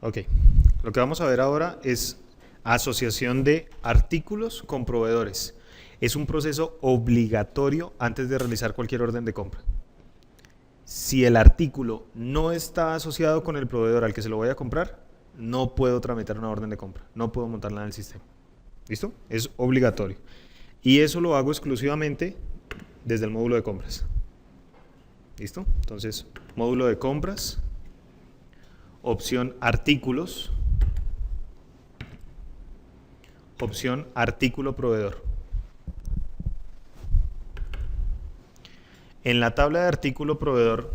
Ok, lo que vamos a ver ahora es asociación de artículos con proveedores. Es un proceso obligatorio antes de realizar cualquier orden de compra. Si el artículo no está asociado con el proveedor al que se lo voy a comprar, no puedo tramitar una orden de compra, no puedo montarla en el sistema. ¿Listo? Es obligatorio. Y eso lo hago exclusivamente desde el módulo de compras. ¿Listo? Entonces, módulo de compras, opción artículos, opción artículo proveedor. En la tabla de artículo proveedor,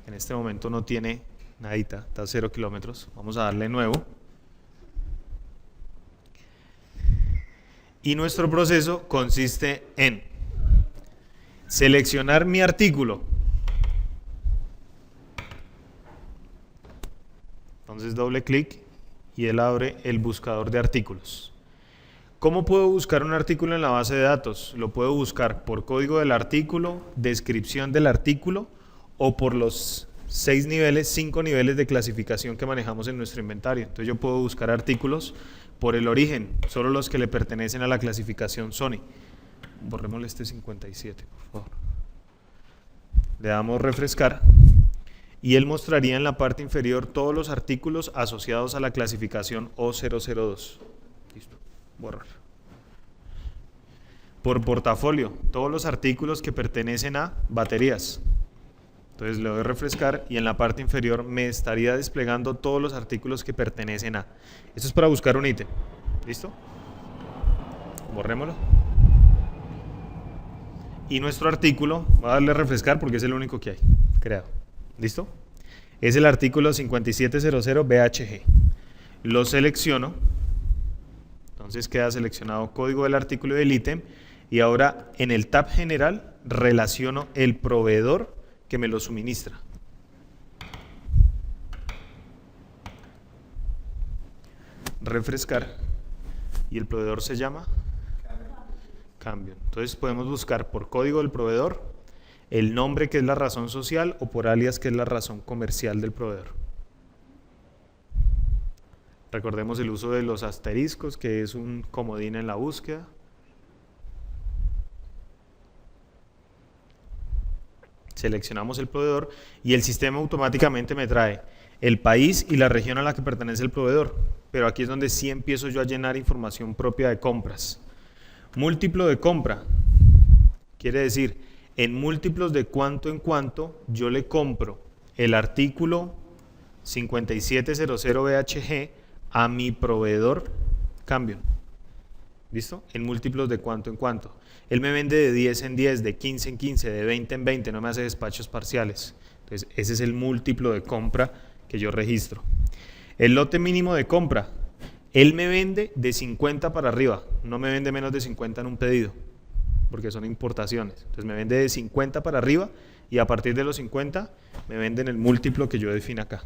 en este momento no tiene nadita, está a 0 kilómetros. Vamos a darle nuevo. Y nuestro proceso consiste en seleccionar mi artículo. Entonces doble clic y él abre el buscador de artículos. ¿Cómo puedo buscar un artículo en la base de datos? Lo puedo buscar por código del artículo, descripción del artículo o por los 5 niveles de clasificación que manejamos en nuestro inventario. Entonces yo puedo buscar artículos por el origen, solo los que le pertenecen a la clasificación Sony. Borrémosle este 57, por favor. Le damos refrescar y él mostraría en la parte inferior todos los artículos asociados a la clasificación O002. Listo, borrar. Por portafolio, todos los artículos que pertenecen a baterías. Entonces le doy a refrescar y en la parte inferior me estaría desplegando todos los artículos que pertenecen a. Esto es para buscar un ítem. ¿Listo? Borrémoslo. Y nuestro artículo, voy a darle a refrescar porque es el único que hay creado. ¿Listo? Es el artículo 5700 BHG. Lo selecciono. Entonces queda seleccionado código del artículo y del ítem. Y ahora en el tab general relaciono el proveedor que me lo suministra. Refrescar. Y el proveedor se llama Cambio. Entonces podemos buscar por código del proveedor, el nombre que es la razón social o por alias que es la razón comercial del proveedor. Recordemos el uso de los asteriscos, que es un comodín en la búsqueda. Seleccionamos el proveedor y el sistema automáticamente me trae el país y la región a la que pertenece el proveedor. Pero aquí es donde sí empiezo yo a llenar información propia de compras. Múltiplo de compra. Quiere decir, en múltiplos de cuánto en cuánto yo le compro el artículo 5700 BHG a mi proveedor Cambio. ¿Listo? En múltiplos de cuánto en cuánto. Él me vende de 10 en 10, de 15 en 15, de 20 en 20, no me hace despachos parciales. Entonces, ese es el múltiplo de compra que yo registro. El lote mínimo de compra. Él me vende de 50 para arriba, no me vende menos de 50 en un pedido, porque son importaciones. Entonces, me vende de 50 para arriba y a partir de los 50 me venden el múltiplo que yo defino acá.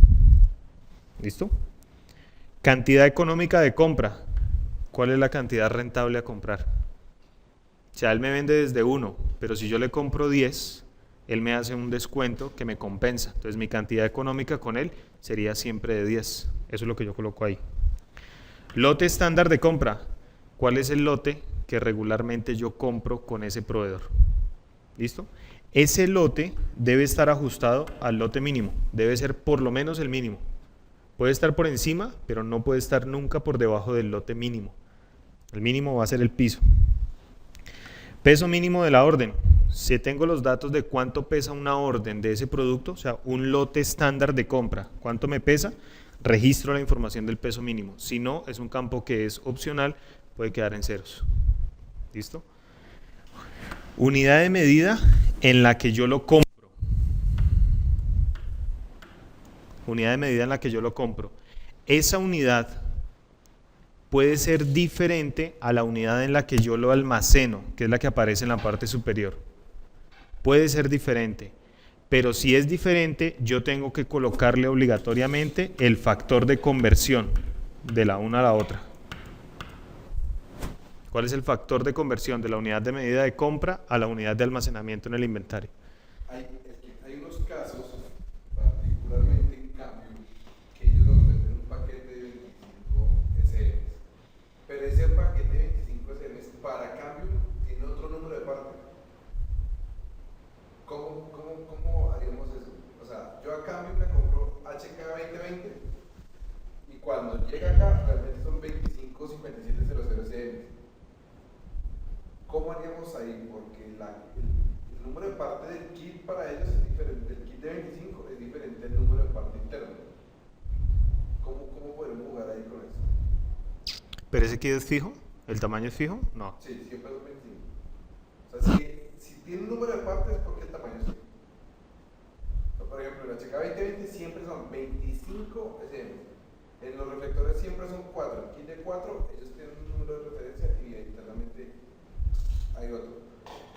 ¿Listo? Cantidad económica de compra. ¿Cuál es la cantidad rentable a comprar? O sea, él me vende desde 1, pero si yo le compro 10, él me hace un descuento que me compensa. Entonces mi cantidad económica con él sería siempre de 10. Eso es lo que yo coloco ahí. Lote estándar de compra. ¿Cuál es el lote que regularmente yo compro con ese proveedor? ¿Listo? Ese lote debe estar ajustado al lote mínimo. Debe ser por lo menos el mínimo. Puede estar por encima, pero no puede estar nunca por debajo del lote mínimo. El mínimo va a ser el piso. Peso mínimo de la orden. Si tengo los datos de cuánto pesa una orden de ese producto, o sea, un lote estándar de compra, cuánto me pesa, registro la información del peso mínimo. Si no, es un campo que es opcional, puede quedar en ceros. ¿Listo? Unidad de medida en la que yo lo compro. Unidad de medida en la que yo lo compro. Esa unidad puede ser diferente a la unidad en la que yo lo almaceno, que es la que aparece en la parte superior. Puede ser diferente, pero si es diferente, yo tengo que colocarle obligatoriamente el factor de conversión de la una a la otra. ¿Cuál es el factor de conversión de la unidad de medida de compra a la unidad de almacenamiento en el inventario? Hay unos casos, particularmente en Cambio, que ellos nos venden un paquete HK2020 y cuando llega acá realmente son 255700 CM. ¿Cómo haríamos ahí? Porque el número de parte del kit para ellos es diferente. El kit de 25 es diferente al número de parte interno. ¿Cómo podemos jugar ahí con eso? ¿Pero ese kit es fijo? ¿El tamaño es fijo? No. Sí, siempre es 25. O sea, si tiene un número de partes es porque el tamaño es fijo. O sea, por ejemplo, el HK2020 siempre son 25 SM. En los reflectores siempre son 4. El kit de 4, ellos tienen un número de referencia y internamente hay otro.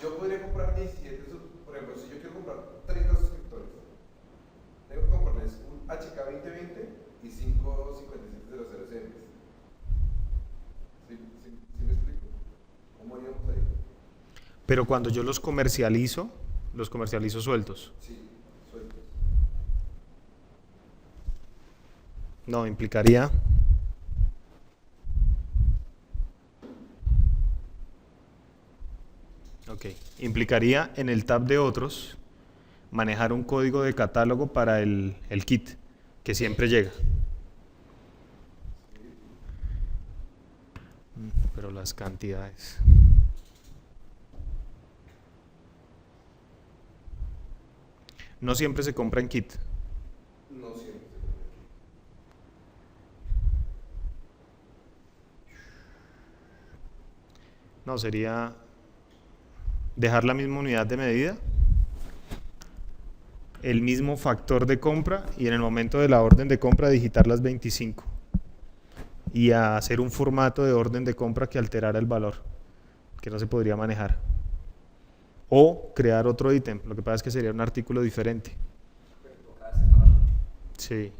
Yo podría comprar 17, por ejemplo, si yo quiero comprar 30 suscriptores, tengo que comprarles un HK2020 y 5 5700 CM. ¿Sí me explico? ¿Cómo haríamos ahí? Pero cuando yo los comercializo sueltos. Sí, sueltos. No, implicaría... Ok, implicaría en el tab de otros manejar un código de catálogo para el kit, que siempre llega. Pero las cantidades... No siempre se compra en kit. No siempre. No, sería dejar la misma unidad de medida, el mismo factor de compra y en el momento de la orden de compra digitar las 25 y hacer un formato de orden de compra que alterara el valor, que no se podría manejar. O crear otro ítem, lo que pasa es que sería un artículo diferente. Sí.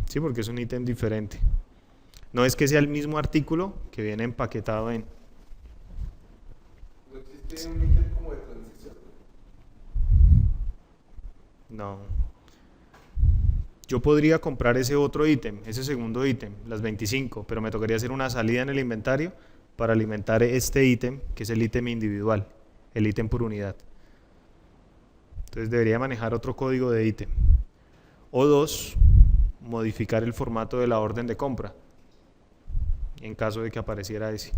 Sí, porque es un ítem diferente. No es que sea el mismo artículo que viene empaquetado en... ¿No existe un ítem como de transición? No. Yo podría comprar ese otro ítem, ese segundo ítem, las 25, pero me tocaría hacer una salida en el inventario para alimentar este ítem, que es el ítem individual, el ítem por unidad. Entonces debería manejar otro código de ítem. O dos, modificar el formato de la orden de compra, en caso de que apareciera ese.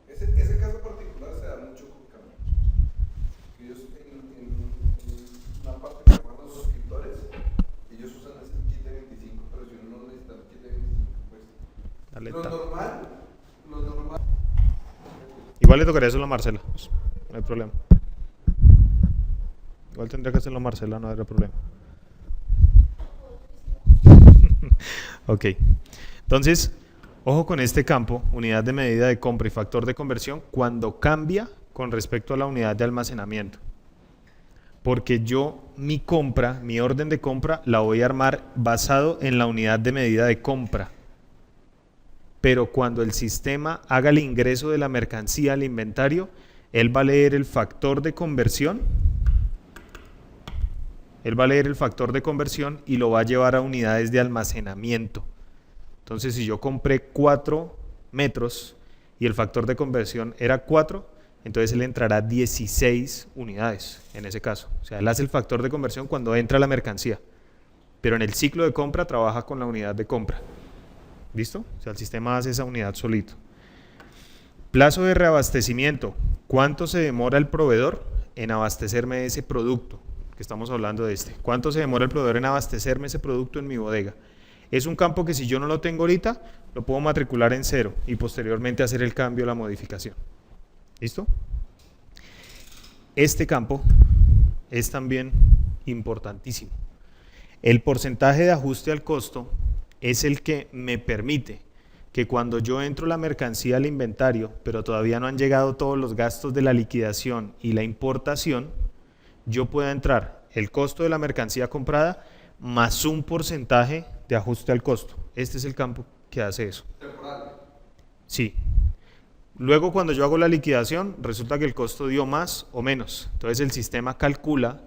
Ese caso particular se da mucho con Camel. Ellos en una parte que llaman los suscriptores, ellos usan ese kit de 25, pero si uno no necesita el kit de 25, pues lo normal. Igual le tocaría hacerlo a Marcela, pues, no hay problema. Igual tendría que hacerlo a Marcela, no habría problema. Ok, entonces, ojo con este campo, unidad de medida de compra y factor de conversión, cuando cambia con respecto a la unidad de almacenamiento. Porque yo mi orden de compra, la voy a armar basado en la unidad de medida de compra. Pero cuando el sistema haga el ingreso de la mercancía al inventario, él va a leer el factor de conversión. Él va a leer el factor de conversión y lo va a llevar a unidades de almacenamiento. Entonces, si yo compré 4 metros y el factor de conversión era 4, entonces él entrará 16 unidades en ese caso. O sea, él hace el factor de conversión cuando entra la mercancía. Pero en el ciclo de compra trabaja con la unidad de compra. ¿Listo? O sea, el sistema hace esa unidad solito. Plazo de reabastecimiento. ¿Cuánto se demora el proveedor en abastecerme de ese producto? Que estamos hablando de este. ¿Cuánto se demora el proveedor en abastecerme ese producto en mi bodega? Es un campo que si yo no lo tengo ahorita, lo puedo matricular en 0 y posteriormente hacer el cambio, la modificación. ¿Listo? Este campo es también importantísimo. El porcentaje de ajuste al costo es el que me permite que cuando yo entro la mercancía al inventario, pero todavía no han llegado todos los gastos de la liquidación y la importación, yo pueda entrar el costo de la mercancía comprada más un porcentaje de ajuste al costo. Este es el campo que hace eso. ¿Temporal? Sí. Luego cuando yo hago la liquidación, resulta que el costo dio más o menos. Entonces el sistema calcula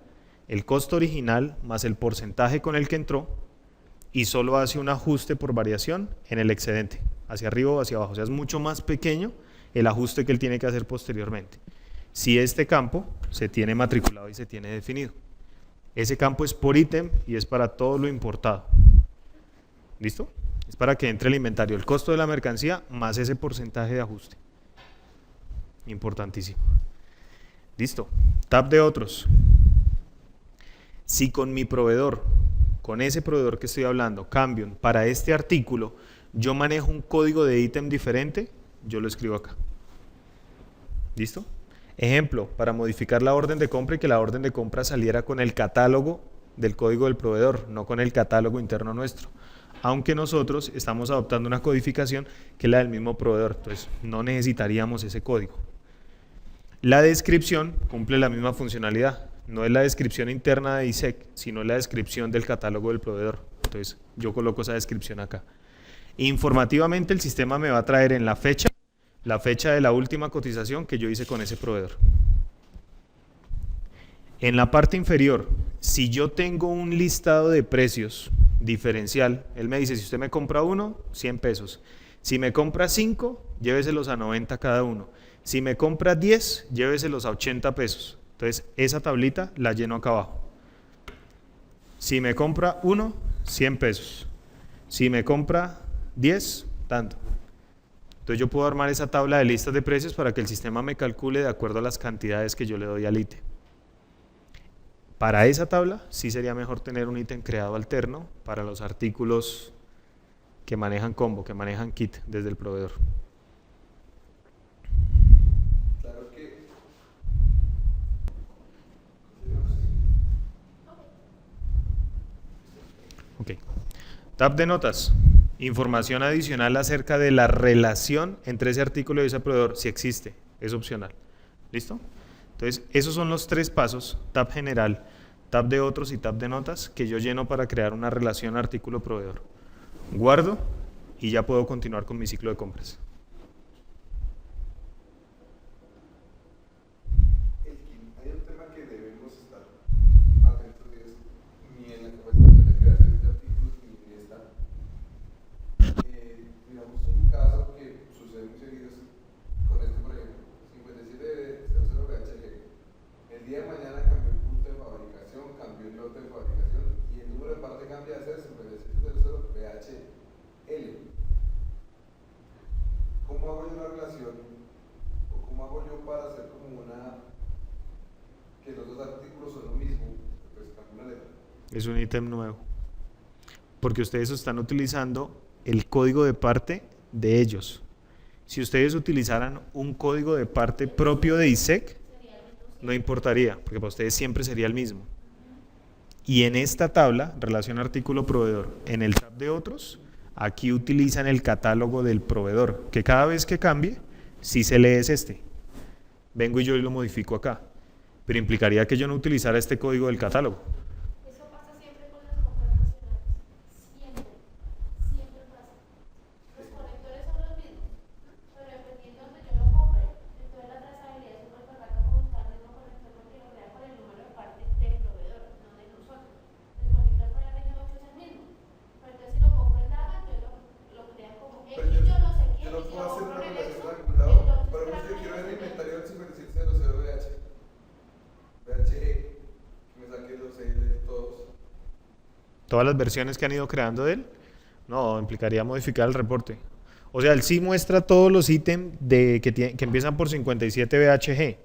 el costo original más el porcentaje con el que entró y solo hace un ajuste por variación en el excedente, hacia arriba o hacia abajo. O sea, es mucho más pequeño el ajuste que él tiene que hacer posteriormente. Si este campo se tiene matriculado y se tiene definido. Ese campo es por ítem y es para todo lo importado. ¿Listo? Es para que entre el inventario, el costo de la mercancía más ese porcentaje de ajuste. Importantísimo. Listo. Tab de otros. Si con mi proveedor, con ese proveedor que estoy hablando, cambio para este artículo, yo manejo un código de ítem diferente, yo lo escribo acá. ¿Listo? Ejemplo, para modificar la orden de compra y que la orden de compra saliera con el catálogo del código del proveedor, no con el catálogo interno nuestro. Aunque nosotros estamos adoptando una codificación que es la del mismo proveedor, entonces no necesitaríamos ese código. La descripción cumple la misma funcionalidad, no es la descripción interna de ISEC, sino la descripción del catálogo del proveedor. Entonces yo coloco esa descripción acá. Informativamente el sistema me va a traer en la fecha de la última cotización que yo hice con ese proveedor. En la parte inferior, si yo tengo un listado de precios diferencial, él me dice, si usted me compra uno, 100 pesos. Si me compra 5, lléveselos a 90 cada uno. Si me compra 10, lléveselos a 80 pesos. Entonces, esa tablita la lleno acá abajo. Si me compra 1, 100 pesos. Si me compra 10, tanto. Entonces, yo puedo armar esa tabla de listas de precios para que el sistema me calcule de acuerdo a las cantidades que yo le doy al ítem. Para esa tabla, sí sería mejor tener un ítem creado alterno para los artículos que manejan combo, que manejan kit desde el proveedor. Claro que Ok. Tab de notas. Información adicional acerca de la relación entre ese artículo y ese proveedor, si existe, es opcional. ¿Listo? Entonces, esos son los 3 pasos, tab general, tab de otros y tab de notas, que yo lleno para crear una relación artículo-proveedor. Guardo y ya puedo continuar con mi ciclo de compras. hay un tema que debemos estar atentos y es ni en la capacitación de creación de artículos ni en esta. Digamos un caso que sucede muy seguido es con este, por ejemplo, 5700 VHG. El día de mañana cambió el punto de fabricación, cambió el lote de fabricación y el número de parte cambia a ser 5700 VHL. ¿Cómo hago yo la relación? ¿O cómo hago yo para hacer como una que los dos artículos son lo mismo? Pues cambia una letra. Es un ítem nuevo. Porque ustedes están utilizando el código de parte de ellos. Si ustedes utilizaran un código de parte propio de ISEC, no importaría, porque para ustedes siempre sería el mismo. Y en esta tabla, relación artículo-proveedor, en el tab de otros, aquí utilizan el catálogo del proveedor, que cada vez que cambie, si se lee es este. Vengo y yo lo modifico acá. Pero implicaría que yo no utilizara este código del catálogo. Eso pasa siempre con las compras nacionales. Siempre. Siempre pasa. Los conectores son los mismos. Pero dependiendo de donde yo lo compre, entonces la trazabilidad es súper correcta como buscar el mismo conector porque lo crea con el número de parte del proveedor, no de nosotros. El conector para la región 8 es el mismo. Pero entonces si lo compro en Daga, entonces lo crea como X, Pero yo no sé qué. yo no Y si puedo lo hacer compro una en el relación Exxon, regulado. entonces Por ejemplo, yo quiero el inventario del 5700 VHG, que me saque los de todos. Todas las versiones que han ido creando de él, no, implicaría modificar el reporte. O sea, él sí muestra todos los ítems que empiezan por 57 VHG,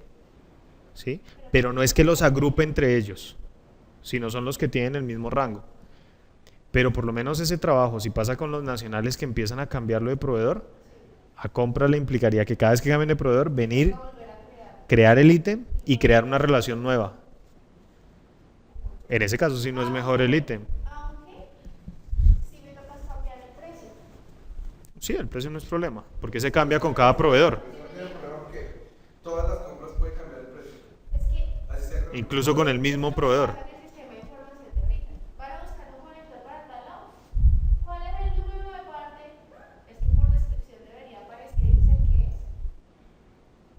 ¿sí? Pero no es que los agrupe entre ellos, sino son los que tienen el mismo rango. Pero por lo menos ese trabajo, si pasa con los nacionales que empiezan a cambiarlo de proveedor, a compra le implicaría que cada vez que cambien de proveedor, venir, crear el ítem y crear una relación nueva. En ese caso sí no es mejor el ítem. aunque si me toca cambiar el precio. Sí, el precio no es problema, porque se cambia con cada proveedor, No tiene problema porque todas las compras pueden cambiar el precio. Es que Así sea. incluso con el mismo proveedor. sacan el sistema de información de ahorita. Van a buscar un conector para tal lado. ¿Cuál es el número de parte? Es que por descripción debería aparecer el que es.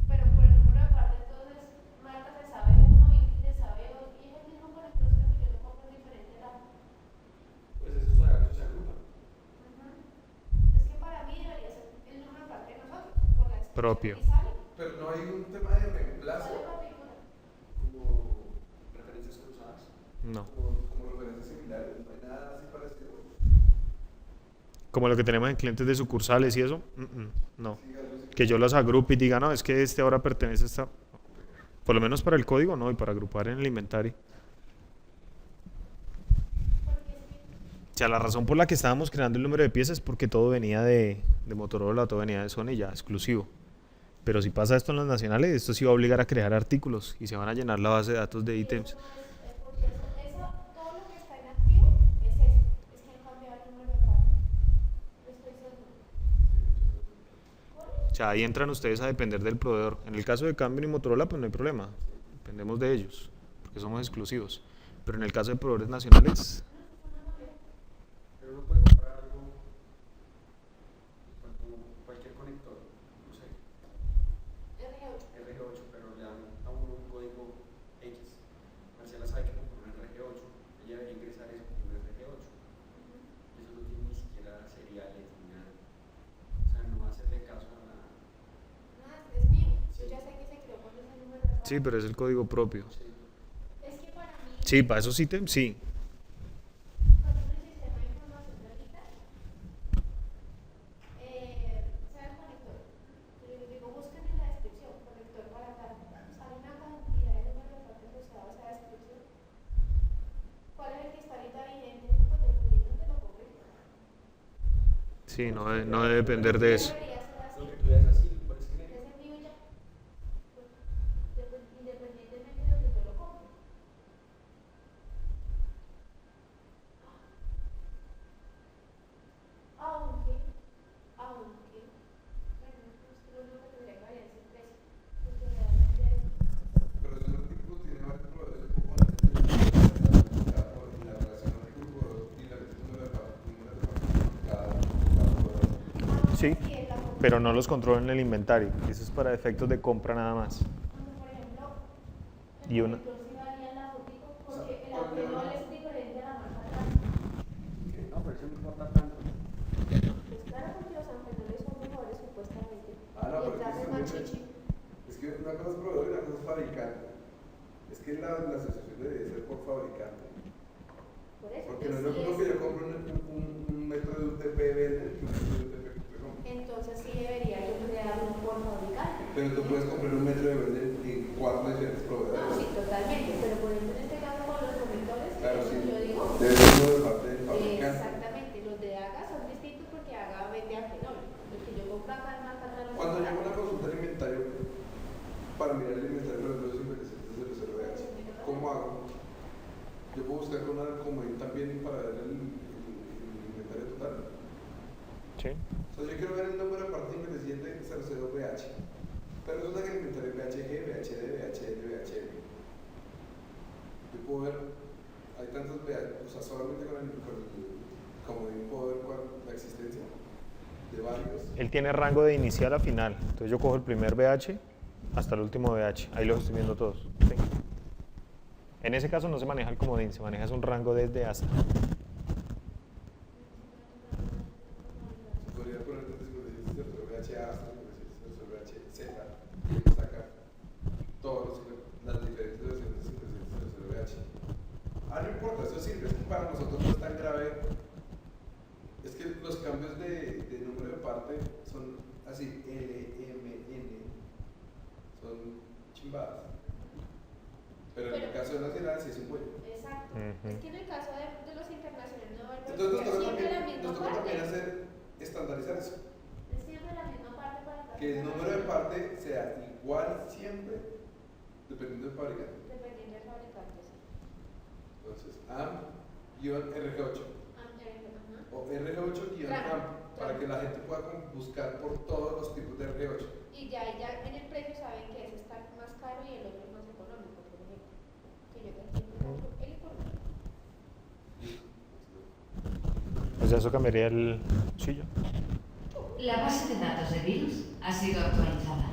Pero por el número de parte, entonces Marta se sabe uno y se sabe dos. Y es el mismo conector, sino que yo lo compro en diferente lado. Pues eso se agrupa. Es que para mí debería ser el número de parte de nosotros. Por la descripción Propio. y sale. Pero no hay un tema de reemplazo Sale la figura. como referencias cruzadas. No. como referencias similares, no hay nada así parecido. Como lo que tenemos en clientes de sucursales y eso, no. Sí, algo así. Que yo los agrupe y diga, no, es que este ahora pertenece a esta. Por lo menos para el código, no, y para agrupar en el inventario. O sea, la razón por la que estábamos creando el número de piezas es porque todo venía de Motorola, todo venía de Sony ya, exclusivo. Pero si pasa esto en los nacionales, esto sí va a obligar a crear artículos y se van a llenar la base de datos de ítems. Porque eso, todo lo que está inactivo es eso, es que han cambiado el número de parte. Estoy seguro. O sea, ahí entran ustedes a depender del proveedor. En el caso de Cambium y Motorola, pues no hay problema. Dependemos de ellos, porque somos exclusivos. Pero en el caso de proveedores nacionales, Pero uno puede comprar algo, cualquier conector, no sé, RG8, pero le dan a uno un código X. Marcela sabe que compró un RG8, ella debería ingresar eso como un RG8. Eso no tiene ni siquiera seriales ni nada. O sea, no hacerle caso a la... No, es mío. Yo ya sé que se creó con ese número de parte. sí, pero es el código propio. Sí. Es que para mí, Sí, para esos ítems, sí. por ejemplo, el sistema de información de ahorita, sea el conector. Yo les digo, busquen en la descripción, conector para tal. Sale una cantidad de números de parte asociados a esa descripción. ¿Cuál es el que está ahorita vigente? Pues dependiendo de lo que Sí, no debe depender de eso. debería ser así. Lo que tú veas así, lo puedes Es creer. el mío ya. Independientemente de donde yo lo compre. Aunque, bueno, es que lo único que tendría que variar es el precio. Porque realmente Pero ese artículo tiene varios proveedores, yo puedo poner la relación artículo y la número de parte cada proveedor. Sí, sí es la compra. pero no los controlan en el inventario. Eso es para efectos de compra nada más. Cuando, por ejemplo, Y el una- conector sí varía la fotico O sea, porque el cuando alrededor yo- es diferente a la marca atrás. No, pero eso no importa tanto. Pues claro, porque los anteriores son mejores supuestamente. Ah, no, Y pero el traje es es más que chichi. es que una cosa es proveedor y una cosa es fabricante. Es que la asociación debe ser por fabricante. Por eso. Porque no es lo entonces, mismo que yo compre un metro de UTP verde que un metro de UTP que compre. entonces sí debería yo crearlo por fabricante. Pero tú puedes comprar un metro de verde en 4 diferentes No, proveedores. sí, totalmente. Pero por ejemplo, en este caso con los conectores, Claro, eso sí. yo digo. Debe ser uno de parte del fabricante. Exactamente. Los de AGA son distintos porque AGA vende a fenol. Los que yo compro acá en marca atrás los Cuando compro llego a una acá. consulta de inventario, para mirar el inventario de los ingredientes de los RBH, ¿cómo hago? Yo puedo buscar con una comodín también para ver el inventario total. Sí. O sea, yo quiero ver el número de parte ingrediente 00BH. Pero resulta que el inventario es VHG, VHD, VHL, VHM. Yo puedo ver, hay tantos VH, o sea, solamente con el comodín puedo ver la existencia de varios. Él tiene rango de inicial a final. Entonces yo cojo el primer VH hasta el último VH. Ahí los estoy viendo todos. Sí. En ese caso no se maneja el comodín, se maneja un rango desde hasta. Podría poner desde VHA hasta VHZ y sacar todas las diferentes versiones de VH. Ah, no importa, eso sirve, es que para nosotros no es tan grave. Es que los cambios de número de parte son así, L, M, N, son chimbadas. Pero en el caso de nacional sí es un cuello. Exacto. Ujú. Es que en el caso de los internacionales no va a haber Entonces nos toca siempre la también, misma nos toca también parte. estandarizar eso. Es siempre la misma parte para cada Que el número de internacional. parte sea igual siempre, dependiendo del fabricante. Dependiendo del fabricante, sí. Entonces, AM-RH8 Ajá. o RH8-AM para que la gente pueda buscar por todos los tipos de RH8. Y ya en el precio saben que ese está más caro y el otro es más económico, por ejemplo. Que yo te entiendo. El económico. O sea, eso cambiaría el. Sí, ya. La base de datos de virus ha sido actualizada.